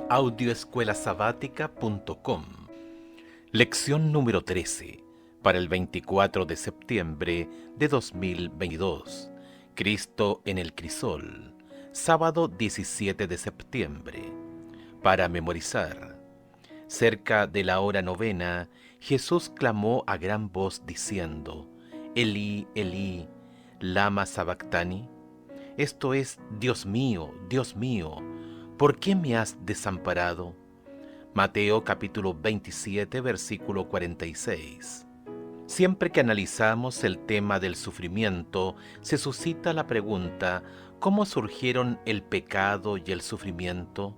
Audioescuelasabática.com. Lección número 13 para el 24 de septiembre de 2022. Cristo en el crisol. Sábado 17 de septiembre. Para memorizar. Cerca de la hora novena, Jesús clamó a gran voz diciendo: Elí, Elí, lama sabactani. Esto es: Dios mío, ¿por qué me has desamparado? Mateo capítulo 27, versículo 46. Siempre que analizamos el tema del sufrimiento, se suscita la pregunta: ¿cómo surgieron el pecado y el sufrimiento?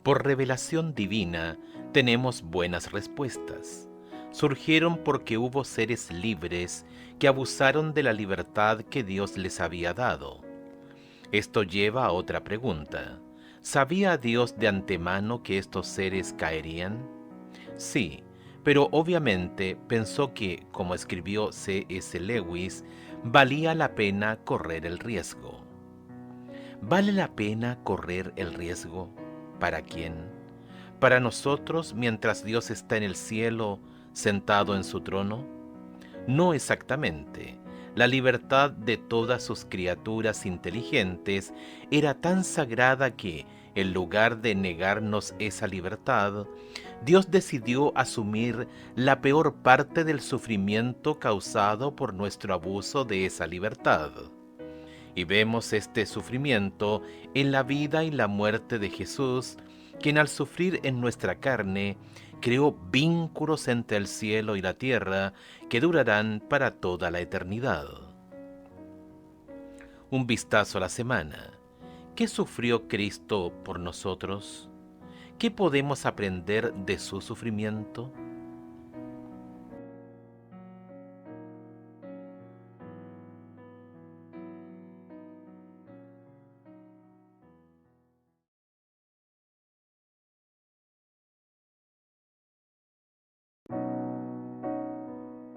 Por revelación divina, tenemos buenas respuestas. Surgieron porque hubo seres libres que abusaron de la libertad que Dios les había dado. Esto lleva a otra pregunta. ¿Sabía Dios de antemano que estos seres caerían? Sí, pero obviamente pensó que, como escribió C.S. Lewis, valía la pena correr el riesgo. ¿Vale la pena correr el riesgo? ¿Para quién? ¿Para nosotros mientras Dios está en el cielo, sentado en su trono? No exactamente. La libertad de todas sus criaturas inteligentes era tan sagrada que, en lugar de negarnos esa libertad, Dios decidió asumir la peor parte del sufrimiento causado por nuestro abuso de esa libertad. Y vemos este sufrimiento en la vida y la muerte de Jesús, quien al sufrir en nuestra carne, creó vínculos entre el cielo y la tierra que durarán para toda la eternidad. Un vistazo a la semana. ¿Qué sufrió Cristo por nosotros? ¿Qué podemos aprender de su sufrimiento?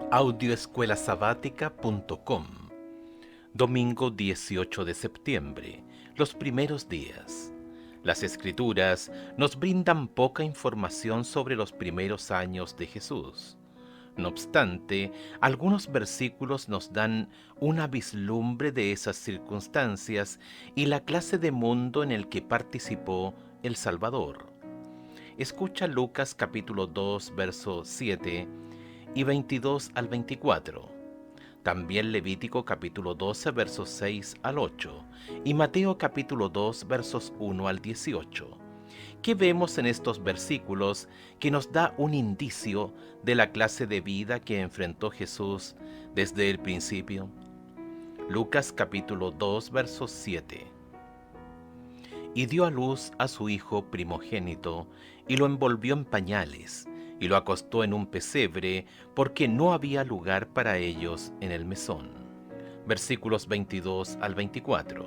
Audioescuelasabática.com. Domingo 18 de septiembre, los primeros días. Las Escrituras nos brindan poca información sobre los primeros años de Jesús. No obstante, algunos versículos nos dan una vislumbre de esas circunstancias y la clase de mundo en el que participó el Salvador. Escucha Lucas capítulo 2, versos 7 y 22 al 24. También Levítico capítulo 12 versos 6 al 8 y Mateo capítulo 2 versos 1 al 18. ¿Qué vemos en estos versículos que nos da un indicio de la clase de vida que enfrentó Jesús desde el principio? Lucas capítulo 2 versos 7. Y dio a luz a su hijo primogénito, y lo envolvió en pañales, y lo acostó en un pesebre, porque no había lugar para ellos en el mesón. Versículos 22 al 24.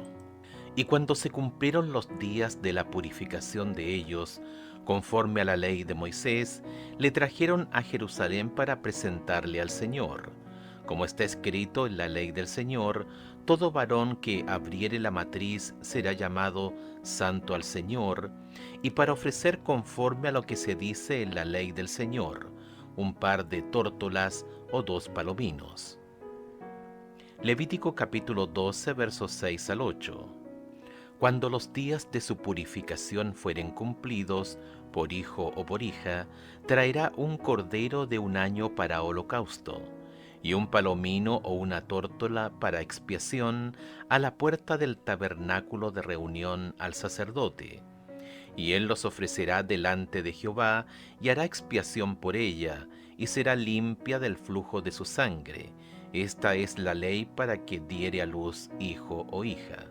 Y cuando se cumplieron los días de la purificación de ellos, conforme a la ley de Moisés, le trajeron a Jerusalén para presentarle al Señor. Como está escrito en la ley del Señor, todo varón que abriere la matriz será llamado santo al Señor, y para ofrecer conforme a lo que se dice en la ley del Señor, un par de tórtolas o 2 palominos. Levítico capítulo 12 versos 6 al 8. Cuando los días de su purificación fueren cumplidos, por hijo o por hija, traerá un cordero de un año para holocausto, y un palomino o una tórtola para expiación a la puerta del tabernáculo de reunión al sacerdote. Y él los ofrecerá delante de Jehová, y hará expiación por ella, y será limpia del flujo de su sangre. Esta es la ley para que diere a luz hijo o hija.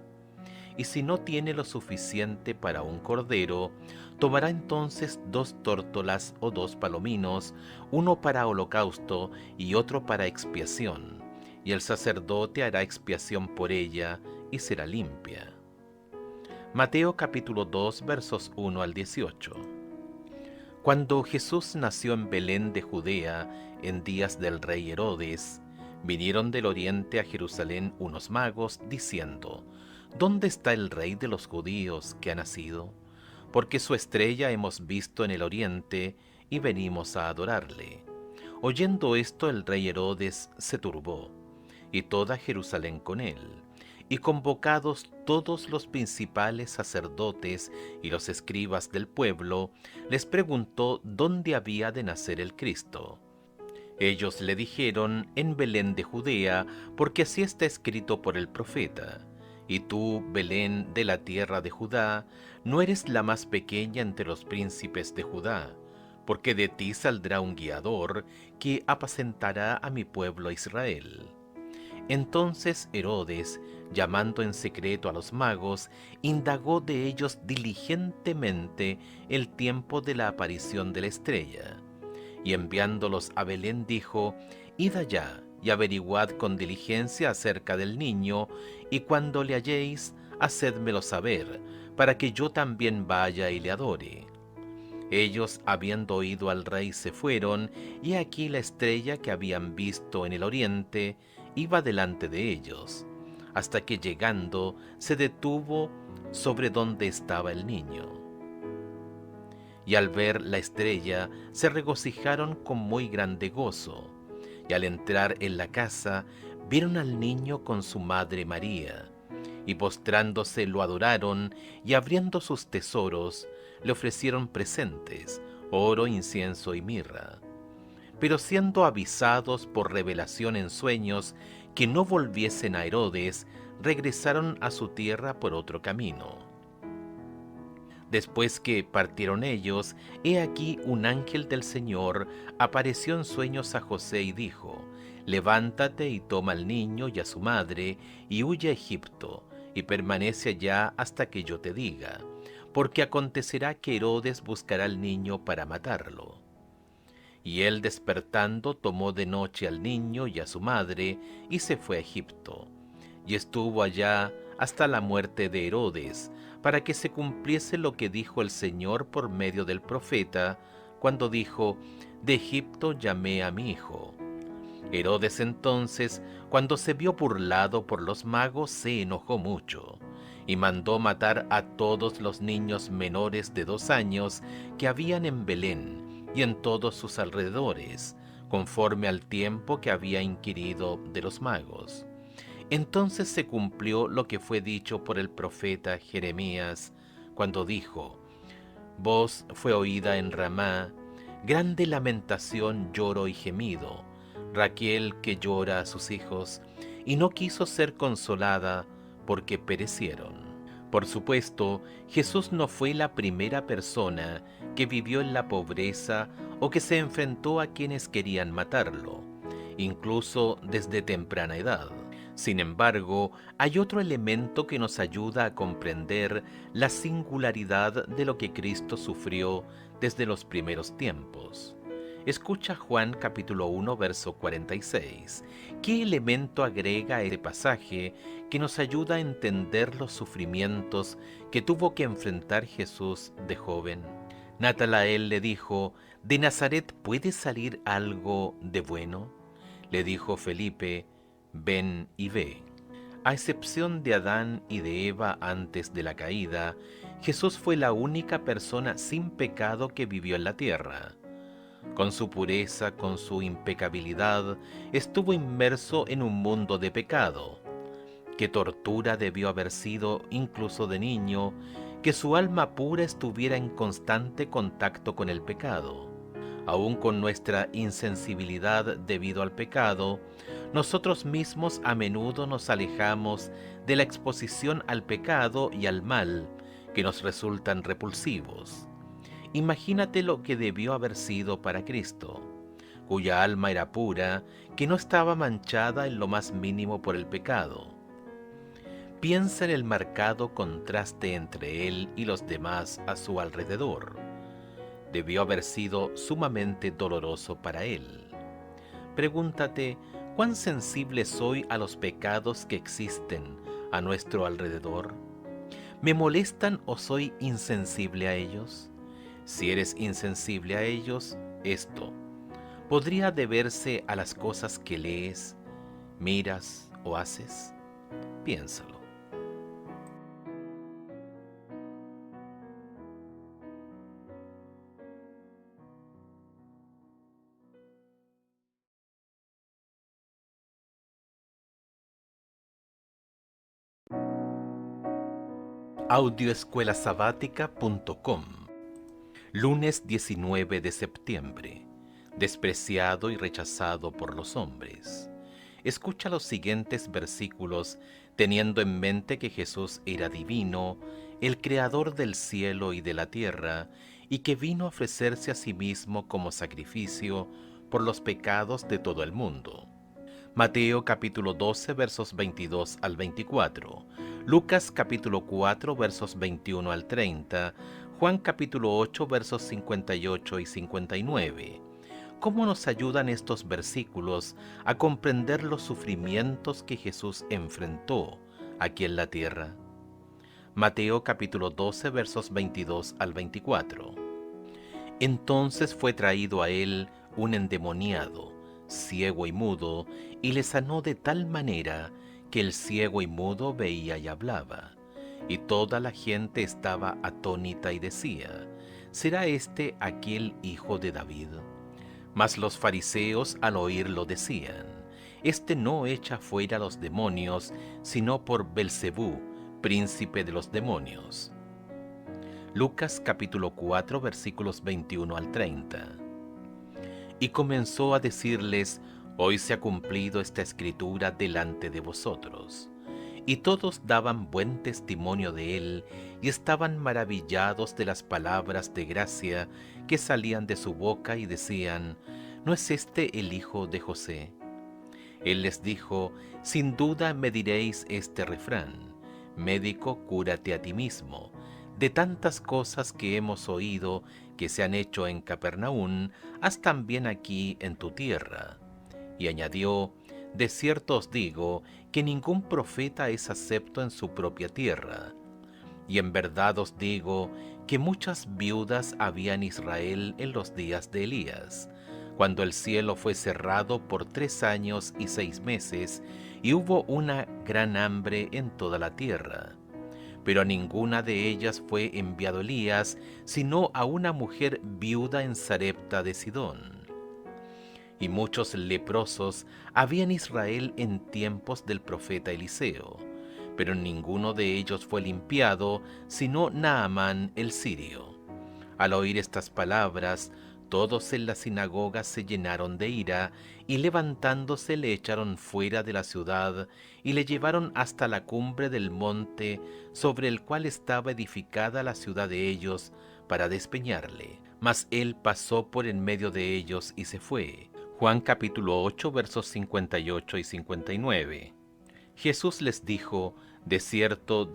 Y si no tiene lo suficiente para un cordero, tomará entonces 2 tórtolas o 2 palominos, uno para holocausto y otro para expiación, y el sacerdote hará expiación por ella, y será limpia. Mateo capítulo 2 versos 1 al 18. Cuando Jesús nació en Belén de Judea, en días del rey Herodes, vinieron del oriente a Jerusalén unos magos, diciendo: ¿Dónde está el rey de los judíos que ha nacido? porque su estrella hemos visto en el oriente y venimos a adorarle. Oyendo esto, el rey Herodes se turbó, y toda Jerusalén con él. Y convocados todos los principales sacerdotes y los escribas del pueblo, les preguntó dónde había de nacer el Cristo. Ellos le dijeron: en Belén de Judea, porque así está escrito por el profeta. Y tú, Belén de la tierra de Judá, no eres la más pequeña entre los príncipes de Judá, porque de ti saldrá un guiador que apacentará a mi pueblo Israel. Entonces Herodes, llamando en secreto a los magos, indagó de ellos diligentemente el tiempo de la aparición de la estrella. Y enviándolos a Belén dijo: id allá y averiguad con diligencia acerca del niño, y cuando le halléis, hacédmelo saber, para que yo también vaya y le adore. Ellos, habiendo oído al rey, se fueron, y aquí la estrella que habían visto en el oriente iba delante de ellos, hasta que llegando se detuvo sobre donde estaba el niño. Y al ver la estrella se regocijaron con muy grande gozo, y al entrar en la casa vieron al niño con su madre María, y postrándose lo adoraron, y abriendo sus tesoros le ofrecieron presentes, oro, incienso y mirra. Pero siendo avisados por revelación en sueños que no volviesen a Herodes, regresaron a su tierra por otro camino. Después que partieron ellos, he aquí un ángel del Señor apareció en sueños a José y dijo: levántate y toma al niño y a su madre, y huye a Egipto, y permanece allá hasta que yo te diga, porque acontecerá que Herodes buscará al niño para matarlo. Y él, despertando, tomó de noche al niño y a su madre, y se fue a Egipto, y estuvo allá hasta la muerte de Herodes, para que se cumpliese lo que dijo el Señor por medio del profeta, cuando dijo: de Egipto llamé a mi hijo. Herodes entonces, cuando se vio burlado por los magos, se enojó mucho, y mandó matar a todos los niños menores de 2 años que habían en Belén y en todos sus alrededores, conforme al tiempo que había inquirido de los magos. Entonces se cumplió lo que fue dicho por el profeta Jeremías, cuando dijo: voz fue oída en Ramá, grande lamentación, lloro y gemido, Raquel que llora a sus hijos, y no quiso ser consolada, porque perecieron. Por supuesto, Jesús no fue la primera persona que vivió en la pobreza o que se enfrentó a quienes querían matarlo, incluso desde temprana edad. Sin embargo, hay otro elemento que nos ayuda a comprender la singularidad de lo que Cristo sufrió desde los primeros tiempos. Escucha Juan capítulo 1, verso 46. ¿Qué elemento agrega a este pasaje que nos ayuda a entender los sufrimientos que tuvo que enfrentar Jesús de joven? Natanael le dijo: ¿de Nazaret puede salir algo de bueno? Le dijo Felipe: ven y ve. A excepción de Adán y de Eva antes de la caída, Jesús fue la única persona sin pecado que vivió en la tierra. Con su pureza, con su impecabilidad, estuvo inmerso en un mundo de pecado. Qué tortura debió haber sido, incluso de niño, que su alma pura estuviera en constante contacto con el pecado. Aún con nuestra insensibilidad debido al pecado, nosotros mismos a menudo nos alejamos de la exposición al pecado y al mal, que nos resultan repulsivos. Imagínate lo que debió haber sido para Cristo, cuya alma era pura, que no estaba manchada en lo más mínimo por el pecado. Piensa en el marcado contraste entre él y los demás a su alrededor. Debió haber sido sumamente doloroso para él. Pregúntate: ¿cuán sensible soy a los pecados que existen a nuestro alrededor? ¿Me molestan o soy insensible a ellos? Si eres insensible a ellos, esto podría deberse a las cosas que lees, miras o haces. Piénsalo. Audioescuelasabática.com. Lunes 19 de septiembre. Despreciado y rechazado por los hombres. Escucha los siguientes versículos teniendo en mente que Jesús era divino, el creador del cielo y de la tierra, y que vino a ofrecerse a sí mismo como sacrificio por los pecados de todo el mundo. Mateo capítulo 12 versos 22 al 24, Lucas capítulo 4 versos 21 al 30, Juan capítulo 8 versos 58 y 59. ¿Cómo nos ayudan estos versículos a comprender los sufrimientos que Jesús enfrentó aquí en la tierra? Mateo capítulo 12 versos 22 al 24. Entonces fue traído a él un endemoniado, ciego y mudo, y le sanó de tal manera que el ciego y mudo veía y hablaba. Y toda la gente estaba atónita y decía: ¿será este aquel hijo de David? Mas los fariseos al oírlo decían: este no echa fuera los demonios, sino por Belcebú, príncipe de los demonios. Lucas capítulo 4 versículos 21 al 30. Y comenzó a decirles: hoy se ha cumplido esta escritura delante de vosotros. Y todos daban buen testimonio de él, y estaban maravillados de las palabras de gracia que salían de su boca, y decían: ¿no es este el hijo de José? Él les dijo: sin duda me diréis este refrán: médico, cúrate a ti mismo. De tantas cosas que hemos oído que se han hecho en Capernaum, haz también aquí en tu tierra. Y añadió: de cierto os digo que ningún profeta es acepto en su propia tierra. Y en verdad os digo que muchas viudas había en Israel en los días de Elías, cuando el cielo fue cerrado por 3 años y 6 meses, y hubo una gran hambre en toda la tierra. Pero a ninguna de ellas fue enviado Elías, sino a una mujer viuda en Sarepta de Sidón. Y muchos leprosos había en Israel en tiempos del profeta Eliseo, pero ninguno de ellos fue limpiado, sino Naamán el sirio. Al oír estas palabras, todos en la sinagoga se llenaron de ira, y levantándose le echaron fuera de la ciudad, y le llevaron hasta la cumbre del monte sobre el cual estaba edificada la ciudad de ellos, para despeñarle. Mas él pasó por en medio de ellos y se fue. Juan capítulo 8 versos 58 y 59. Jesús les dijo: de cierto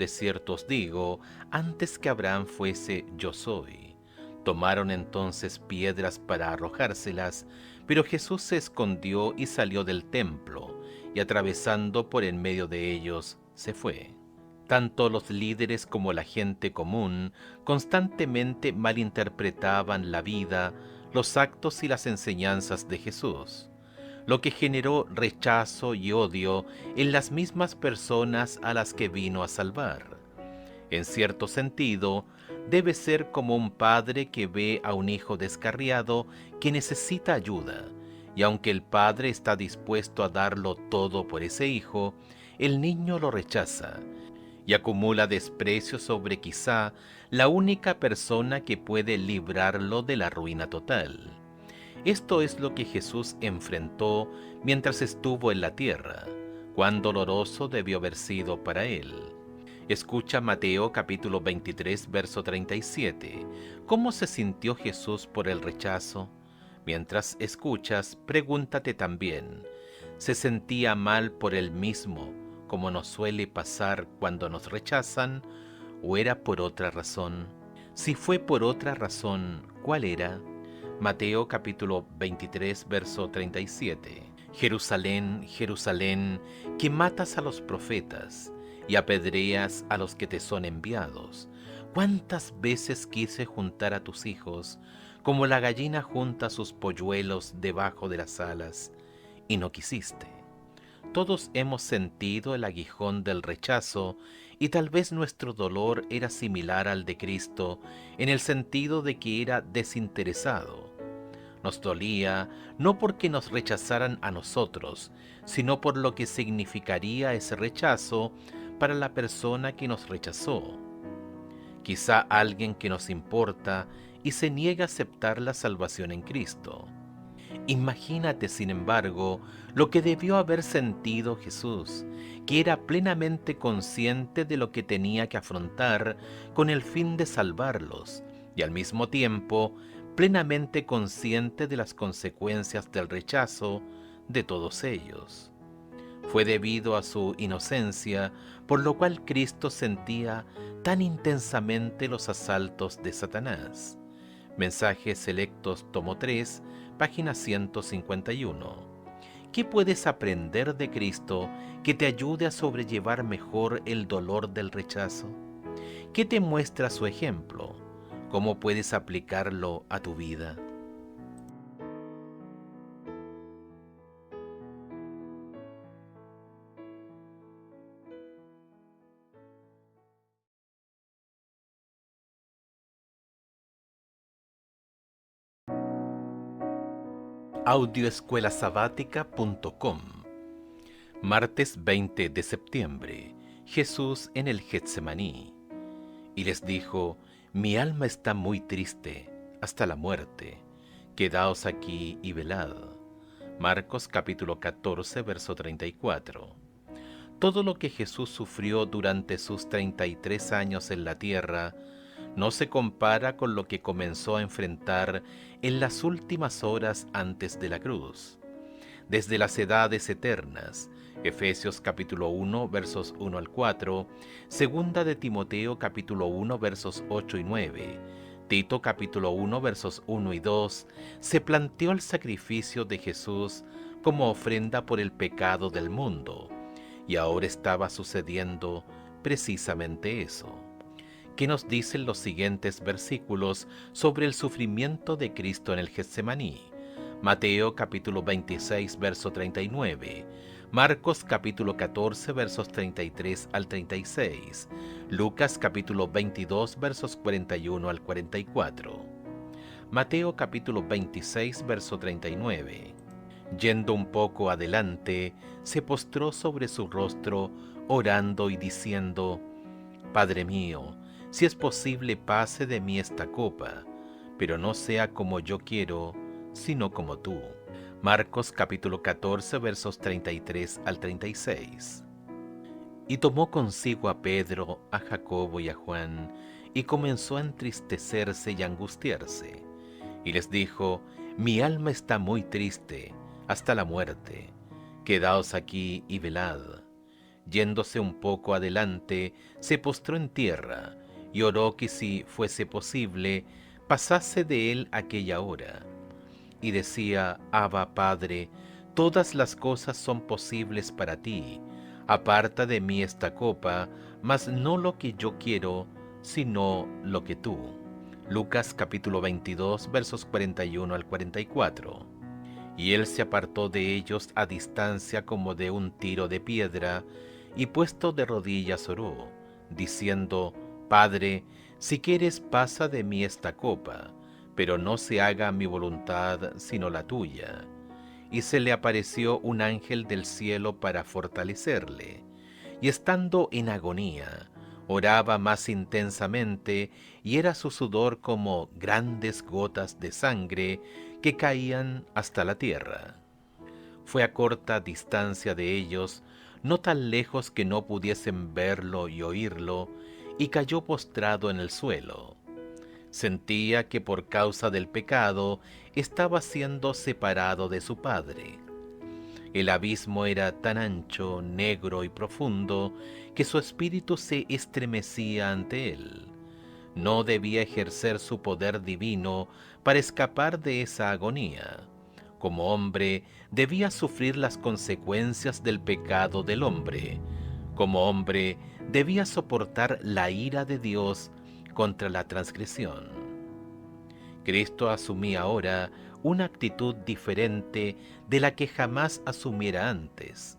os digo, antes que Abraham fuese, yo soy. Tomaron entonces piedras para arrojárselas, pero Jesús se escondió y salió del templo, y atravesando por en medio de ellos, se fue. Tanto los líderes como la gente común constantemente malinterpretaban la vida, los actos y las enseñanzas de Jesús, lo que generó rechazo y odio en las mismas personas a las que vino a salvar. En cierto sentido, debe ser como un padre que ve a un hijo descarriado que necesita ayuda, y aunque el padre está dispuesto a darlo todo por ese hijo, el niño lo rechaza y acumula desprecio sobre quizá la única persona que puede librarlo de la ruina total. Esto es lo que Jesús enfrentó mientras estuvo en la tierra. Cuán doloroso debió haber sido para él. Escucha Mateo capítulo 23, verso 37. ¿Cómo se sintió Jesús por el rechazo? Mientras escuchas, pregúntate también: ¿se sentía mal por él mismo, como nos suele pasar cuando nos rechazan, o era por otra razón? Si fue por otra razón, ¿cuál era? Mateo capítulo 23, verso 37. Jerusalén, Jerusalén, que matas a los profetas y apedreas a los que te son enviados. ¿Cuántas veces quise juntar a tus hijos, como la gallina junta sus polluelos debajo de las alas, y no quisiste? Todos hemos sentido el aguijón del rechazo, y tal vez nuestro dolor era similar al de Cristo, en el sentido de que era desinteresado. Nos dolía no porque nos rechazaran a nosotros, sino por lo que significaría ese rechazo para la persona que nos rechazó. quizá alguien que nos importa y se niega a aceptar la salvación en Cristo. Imagínate, sin embargo, lo que debió haber sentido Jesús, que era plenamente consciente de lo que tenía que afrontar con el fin de salvarlos, y al mismo tiempo plenamente consciente de las consecuencias del rechazo de todos ellos. Fue debido a su inocencia, por lo cual Cristo sentía tan intensamente los asaltos de Satanás. Mensajes Selectos, tomo 3, página 151. ¿Qué puedes aprender de Cristo que te ayude a sobrellevar mejor el dolor del rechazo? ¿Qué te muestra su ejemplo? ¿Cómo puedes aplicarlo a tu vida? Audioescuelasabática.com. Martes 20 de septiembre. Jesús en el Getsemaní. Y les dijo: mi alma está muy triste, hasta la muerte. Quedaos aquí y velad. Marcos capítulo 14, verso 34. Todo lo que Jesús sufrió durante sus 33 años en la tierra no se compara con lo que comenzó a enfrentar en las últimas horas antes de la cruz. Desde las edades eternas, Efesios capítulo 1 versos 1 al 4, Segunda de Timoteo capítulo 1 versos 8 y 9, Tito capítulo 1 versos 1 y 2, se planteó el sacrificio de Jesús como ofrenda por el pecado del mundo, y ahora estaba sucediendo precisamente eso. ¿Qué nos dicen los siguientes versículos sobre el sufrimiento de Cristo en el Getsemaní? Mateo capítulo 26, verso 39, Marcos capítulo 14, versos 33 al 36, Lucas capítulo 22, versos 41 al 44. Mateo capítulo 26, verso 39. Yendo un poco adelante, se postró sobre su rostro, orando y diciendo: Padre mío, si es posible, pase de mí esta copa, pero no sea como yo quiero, sino como tú. Marcos capítulo 14, versos 33 al 36. Y tomó consigo a Pedro, a Jacobo y a Juan, y comenzó a entristecerse y angustiarse. Y les dijo: mi alma está muy triste, hasta la muerte. Quedaos aquí y velad. Yéndose un poco adelante, se postró en tierra, y oró que si fuese posible, pasase de él aquella hora. Y decía: Abba, Padre, todas las cosas son posibles para ti. Aparta de mí esta copa, mas no lo que yo quiero, sino lo que tú. Lucas capítulo 22, versos 41 al 44. Y él se apartó de ellos a distancia como de un tiro de piedra, y puesto de rodillas oró, diciendo: Padre, si quieres, pasa de mí esta copa, pero no se haga mi voluntad sino la tuya. Y se le apareció un ángel del cielo para fortalecerle, y estando en agonía, oraba más intensamente, y era su sudor como grandes gotas de sangre que caían hasta la tierra. Fue a corta distancia de ellos, no tan lejos que no pudiesen verlo y oírlo, y cayó postrado en el suelo. Sentía que por causa del pecado estaba siendo separado de su Padre. El abismo era tan ancho, negro y profundo que su espíritu se estremecía ante él. No debía ejercer su poder divino para escapar de esa agonía. Como hombre, debía sufrir las consecuencias del pecado del hombre. Como hombre, debía soportar la ira de Dios contra la transgresión. Cristo asumía ahora una actitud diferente de la que jamás asumiera antes.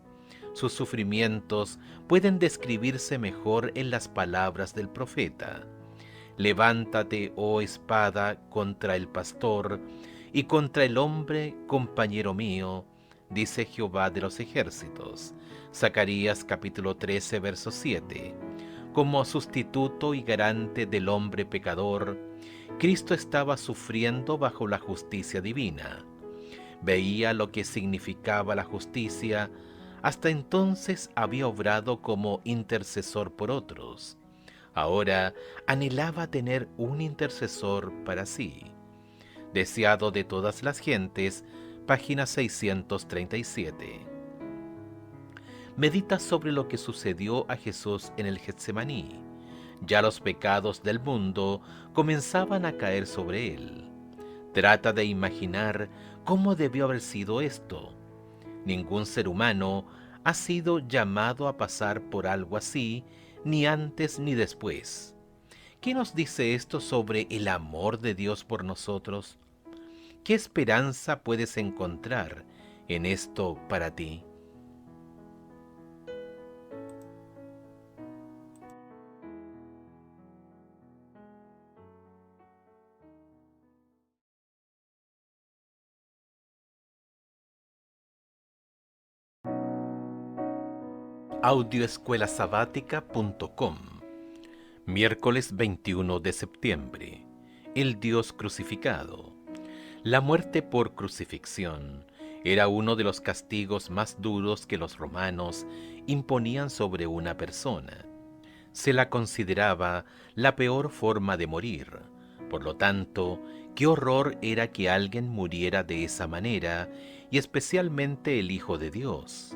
Sus sufrimientos pueden describirse mejor en las palabras del profeta: Levántate, oh espada, contra el pastor y contra el hombre, compañero mío, dice Jehová de los ejércitos. Zacarías capítulo 13, verso 7. como sustituto y garante del hombre pecador, Cristo estaba sufriendo bajo la justicia divina. Veía lo que significaba la justicia. Hasta entonces había obrado como intercesor por otros. Ahora anhelaba tener un intercesor para sí. Deseado de todas las gentes, página 637. Medita sobre lo que sucedió a Jesús en el Getsemaní. Ya los pecados del mundo comenzaban a caer sobre él. Trata de imaginar cómo debió haber sido esto. Ningún ser humano ha sido llamado a pasar por algo así, ni antes ni después. ¿Qué nos dice esto sobre el amor de Dios por nosotros? ¿Qué esperanza puedes encontrar en esto para ti? Audioescuelasabática.com. Miércoles 21 de septiembre. El Dios crucificado. La muerte por crucifixión era uno de los castigos más duros que los romanos imponían sobre una persona. Se la consideraba la peor forma de morir. Por lo tanto, qué horror era que alguien muriera de esa manera, y especialmente el Hijo de Dios.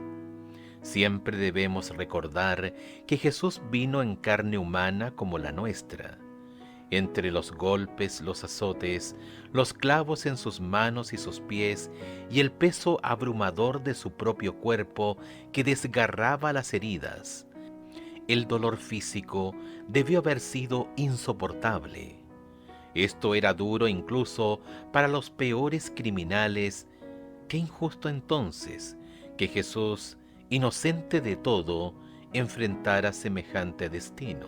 Siempre debemos recordar que Jesús vino en carne humana como la nuestra. Entre los golpes, los azotes, los clavos en sus manos y sus pies, y el peso abrumador de su propio cuerpo que desgarraba las heridas, el dolor físico debió haber sido insoportable. Esto era duro incluso para los peores criminales. Qué injusto entonces que Jesús, inocente de todo, enfrentara semejante destino.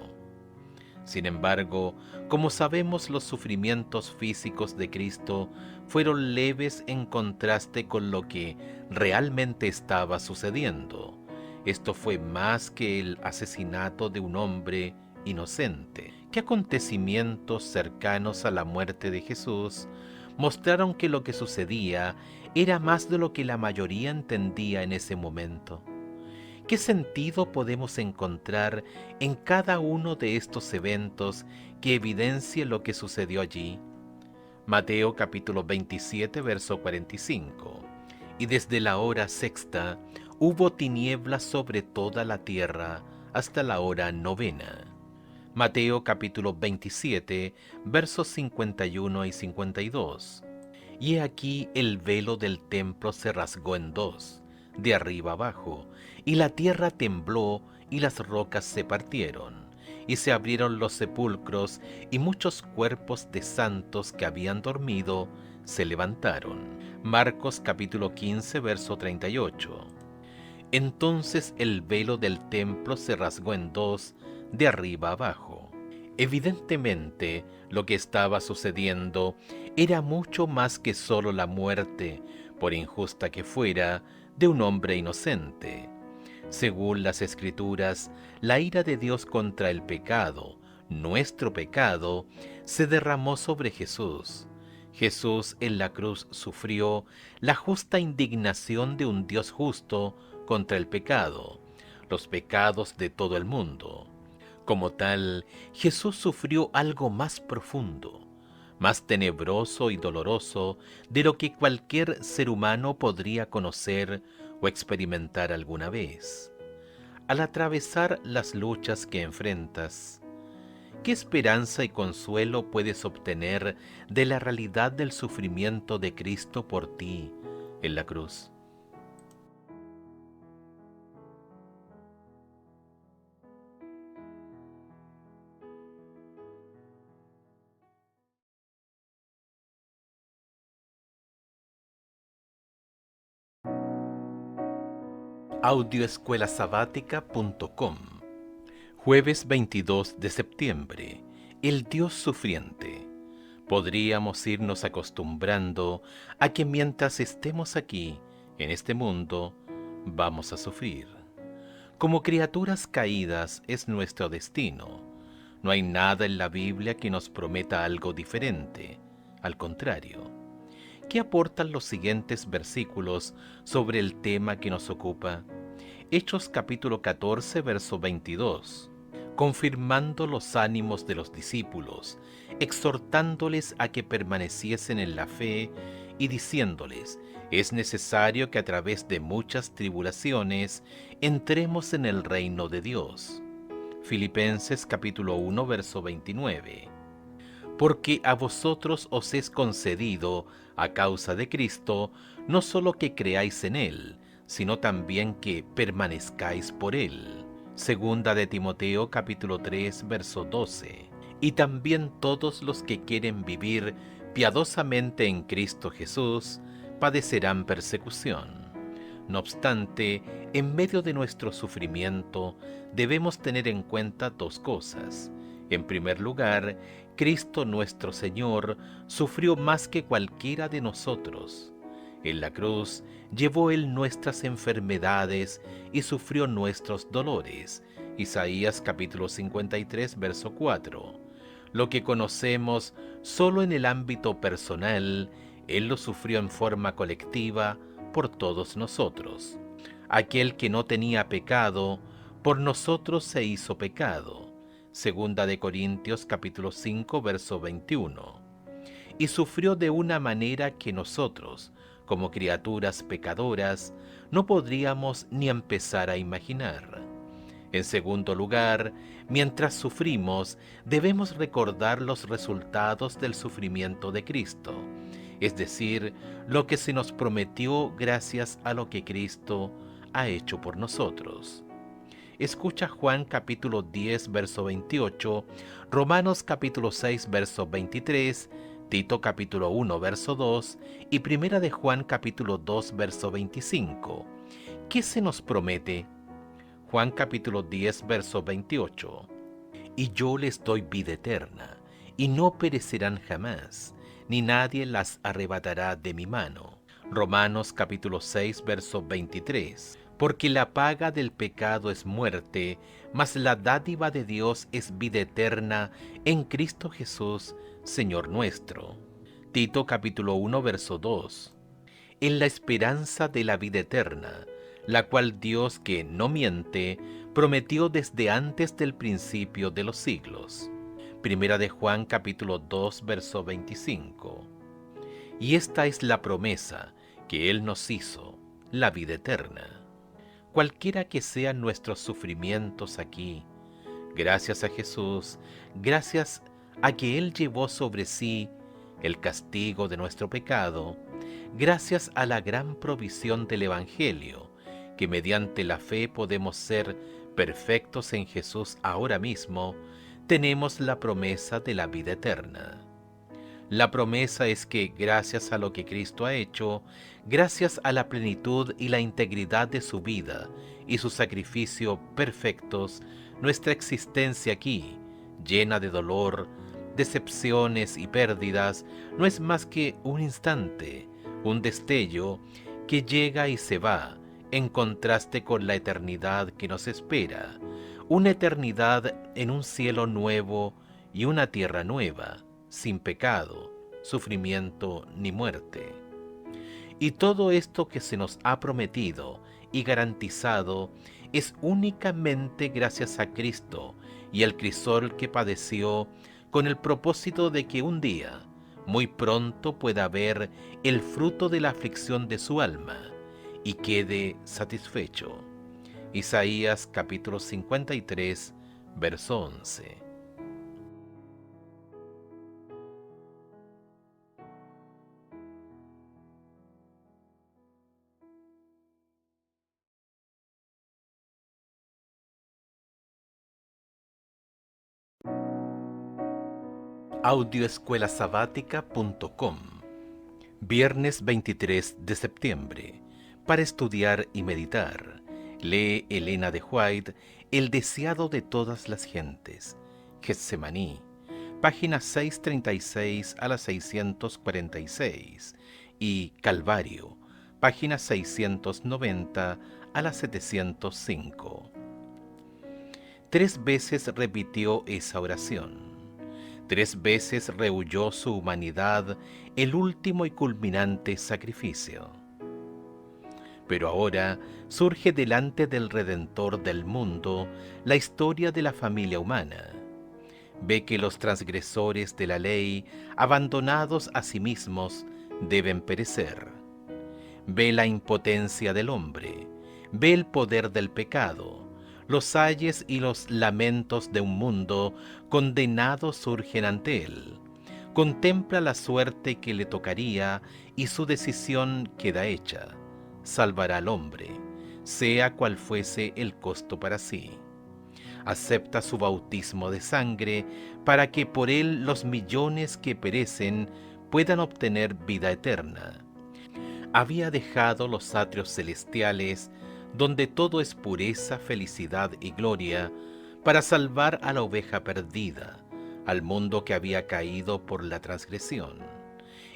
Sin embargo, como sabemos, los sufrimientos físicos de Cristo fueron leves en contraste con lo que realmente estaba sucediendo. Esto fue más que el asesinato de un hombre inocente. ¿Qué acontecimientos cercanos a la muerte de Jesús mostraron que lo que sucedía era más de lo que la mayoría entendía en ese momento? ¿Qué sentido podemos encontrar en cada uno de estos eventos que evidencie lo que sucedió allí? Mateo capítulo 27, verso 45. Y desde la hora sexta hubo tinieblas sobre toda la tierra hasta la hora novena. Mateo capítulo 27, versos 51 y 52. Y he aquí el velo del templo se rasgó en dos, de arriba abajo, y la tierra tembló y las rocas se partieron, y se abrieron los sepulcros, y muchos cuerpos de santos que habían dormido se levantaron. Marcos capítulo 15, verso 38. Entonces el velo del templo se rasgó en dos, de arriba abajo. Evidentemente, lo que estaba sucediendo era mucho más que solo la muerte, por injusta que fuera, de un hombre inocente. Según las Escrituras, la ira de Dios contra el pecado, nuestro pecado, se derramó sobre Jesús. Jesús en la cruz sufrió la justa indignación de un Dios justo contra el pecado, los pecados de todo el mundo. Como tal, Jesús sufrió algo más profundo, más tenebroso y doloroso de lo que cualquier ser humano podría conocer o experimentar alguna vez. Al atravesar las luchas que enfrentas, ¿qué esperanza y consuelo puedes obtener de la realidad del sufrimiento de Cristo por ti en la cruz? Audioescuelasabática.com. Jueves 22 de septiembre. El Dios sufriente. Podríamos irnos acostumbrando a que mientras estemos aquí, en este mundo, vamos a sufrir. Como criaturas caídas es nuestro destino. No hay nada en la Biblia que nos prometa algo diferente. Al contrario, ¿qué aportan los siguientes versículos sobre el tema que nos ocupa? Hechos capítulo 14, verso 22. Confirmando los ánimos de los discípulos, exhortándoles a que permaneciesen en la fe y diciéndoles: es necesario que a través de muchas tribulaciones entremos en el reino de Dios. Filipenses capítulo 1, verso 29. Porque a vosotros os es concedido, a causa de Cristo, no solo que creáis en Él, sino también que permanezcáis por Él. Segunda de Timoteo capítulo 3, verso 12. Y también todos los que quieren vivir piadosamente en Cristo Jesús padecerán persecución. No obstante, en medio de nuestro sufrimiento debemos tener en cuenta dos cosas. En primer lugar, Cristo nuestro Señor sufrió más que cualquiera de nosotros. En la cruz llevó Él nuestras enfermedades y sufrió nuestros dolores. Isaías capítulo 53, verso 4. Lo que conocemos solo en el ámbito personal, Él lo sufrió en forma colectiva por todos nosotros. Aquel que no tenía pecado, por nosotros se hizo pecado. Segunda de Corintios capítulo 5, verso 21. Y sufrió de una manera que nosotros, como criaturas pecadoras, no podríamos ni empezar a imaginar. En segundo lugar, mientras sufrimos, debemos recordar los resultados del sufrimiento de Cristo, es decir, lo que se nos prometió gracias a lo que Cristo ha hecho por nosotros. Escucha Juan capítulo 10, verso 28, Romanos capítulo 6, verso 23, Tito capítulo 1, verso 2 y Primera de Juan capítulo 2, verso 25. ¿Qué se nos promete? Juan capítulo 10, verso 28. Y yo les doy vida eterna, y no perecerán jamás, ni nadie las arrebatará de mi mano. Romanos capítulo 6, verso 23. Porque la paga del pecado es muerte, mas la dádiva de Dios es vida eterna en Cristo Jesús, Señor nuestro. Tito capítulo 1, verso 2. En la esperanza de la vida eterna, la cual Dios, que no miente, prometió desde antes del principio de los siglos. Primera de Juan capítulo 2, verso 25. Y esta es la promesa que Él nos hizo, la vida eterna. Cualquiera que sean nuestros sufrimientos aquí, gracias a Jesús, gracias a que Él llevó sobre sí el castigo de nuestro pecado, gracias a la gran provisión del Evangelio, que mediante la fe podemos ser perfectos en Jesús ahora mismo, tenemos la promesa de la vida eterna. La promesa es que gracias a lo que Cristo ha hecho, gracias a la plenitud y la integridad de su vida y su sacrificio perfectos, nuestra existencia aquí, llena de dolor, decepciones y pérdidas, no es más que un instante, un destello que llega y se va, en contraste con la eternidad que nos espera, una eternidad en un cielo nuevo y una tierra nueva, sin pecado, sufrimiento ni muerte. Y todo esto que se nos ha prometido y garantizado es únicamente gracias a Cristo y al crisol que padeció, con el propósito de que un día, muy pronto, pueda ver el fruto de la aflicción de su alma y quede satisfecho. Isaías capítulo 53, verso 11. Audioescuelasabática.com. Viernes 23 de septiembre. Para estudiar y meditar, lee Elena de White, El deseado de todas las gentes, Getsemaní, páginas 636 a la 646, y Calvario, páginas 690 a la 705. 3 veces repitió esa oración. 3 veces rehuyó su humanidad el último y culminante sacrificio. Pero ahora surge delante del Redentor del mundo la historia de la familia humana. Ve que los transgresores de la ley, abandonados a sí mismos, deben perecer. Ve la impotencia del hombre, ve el poder del pecado. Los ayes y los lamentos de un mundo condenado surgen ante él. Contempla la suerte que le tocaría y su decisión queda hecha. Salvará al hombre, sea cual fuese el costo para sí. Acepta su bautismo de sangre para que por él los millones que perecen puedan obtener vida eterna. Había dejado los atrios celestiales, donde todo es pureza, felicidad y gloria, para salvar a la oveja perdida, al mundo que había caído por la transgresión.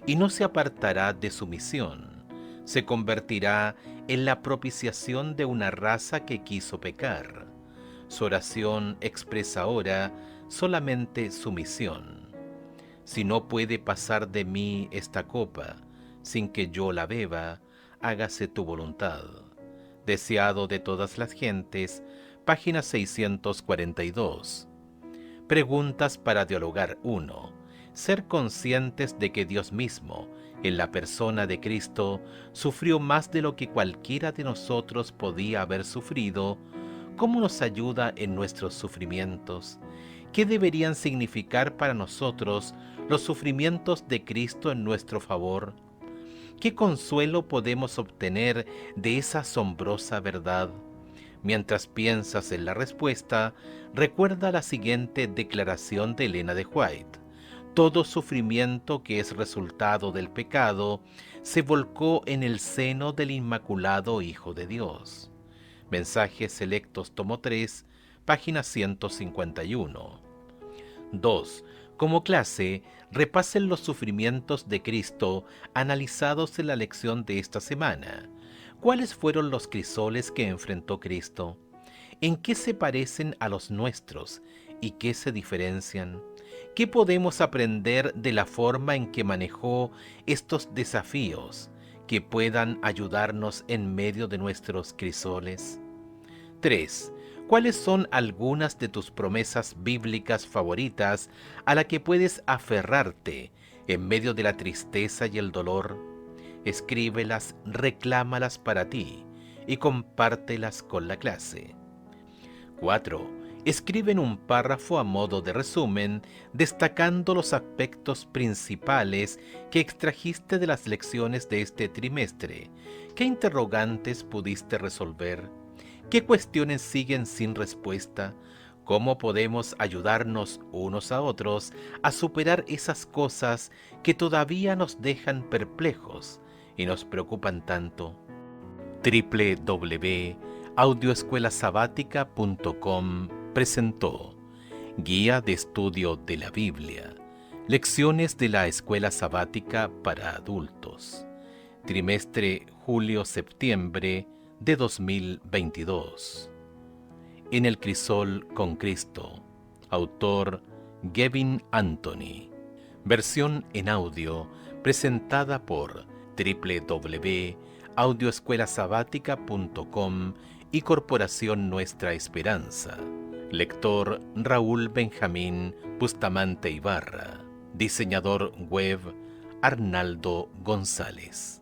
Y no se apartará de su misión, se convertirá en la propiciación de una raza que quiso pecar. Su oración expresa ahora solamente su misión. Si no puede pasar de mí esta copa, sin que yo la beba, hágase tu voluntad. Deseado de todas las gentes, página 642. Preguntas para dialogar 1. Ser conscientes de que Dios mismo, en la persona de Cristo, sufrió más de lo que cualquiera de nosotros podía haber sufrido. ¿Cómo nos ayuda en nuestros sufrimientos? ¿Qué deberían significar para nosotros los sufrimientos de Cristo en nuestro favor? ¿Qué consuelo podemos obtener de esa asombrosa verdad? Mientras piensas en la respuesta, recuerda la siguiente declaración de Elena de White. Todo sufrimiento que es resultado del pecado se volcó en el seno del Inmaculado Hijo de Dios. Mensajes Selectos, tomo 3, página 151. 2. Como clase, repasen los sufrimientos de Cristo analizados en la lección de esta semana. ¿Cuáles fueron los crisoles que enfrentó Cristo? ¿En qué se parecen a los nuestros y qué se diferencian? ¿Qué podemos aprender de la forma en que manejó estos desafíos que puedan ayudarnos en medio de nuestros crisoles? 3. ¿Cuáles son algunas de tus promesas bíblicas favoritas a la que puedes aferrarte en medio de la tristeza y el dolor? Escríbelas, reclámalas para ti y compártelas con la clase. 4. Escribe en un párrafo a modo de resumen, destacando los aspectos principales que extrajiste de las lecciones de este trimestre. ¿Qué interrogantes pudiste resolver? ¿Qué cuestiones siguen sin respuesta? ¿Cómo podemos ayudarnos unos a otros a superar esas cosas que todavía nos dejan perplejos y nos preocupan tanto? www.audioescuelasabática.com presentó Guía de Estudio de la Biblia, Lecciones de la Escuela Sabática para Adultos, trimestre julio-septiembre de 2022. En el crisol con Cristo, autor Gavin Anthony, versión en audio presentada por www.audioescuelasabática.com y Corporación Nuestra Esperanza. Lector Raúl Benjamín Bustamante Ibarra. Diseñador web Arnaldo González.